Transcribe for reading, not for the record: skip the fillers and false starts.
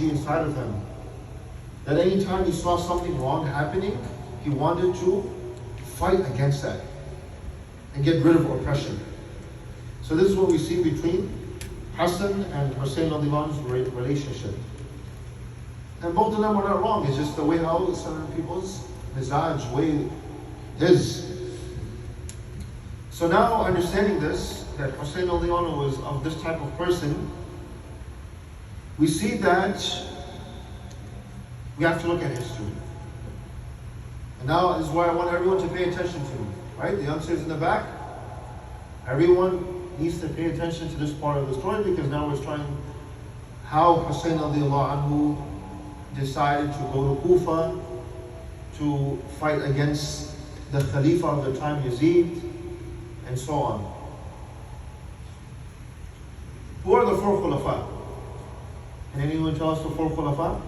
energy inside of him. That anytime he saw something wrong happening, he wanted to fight against that and get rid of oppression. So this is what we see between Hassan and Hussain radiallahu anhu's relationship. And both of them were not wrong. It's just the way how some people's mizaj, way is. So now understanding this, that Hussain radiallahu anhu was of this type of person, we see that we have to look at history. And now is where I want everyone to pay attention to. Right? The youngsters in the back, everyone needs to pay attention to this part of the story, because now we're trying how Hussain radiallahu anhu decided to go to Kufa to fight against the Khalifa of the time, Yazid, and so on. Who are the four Khulafa? Can anyone tell us the four Khulafa?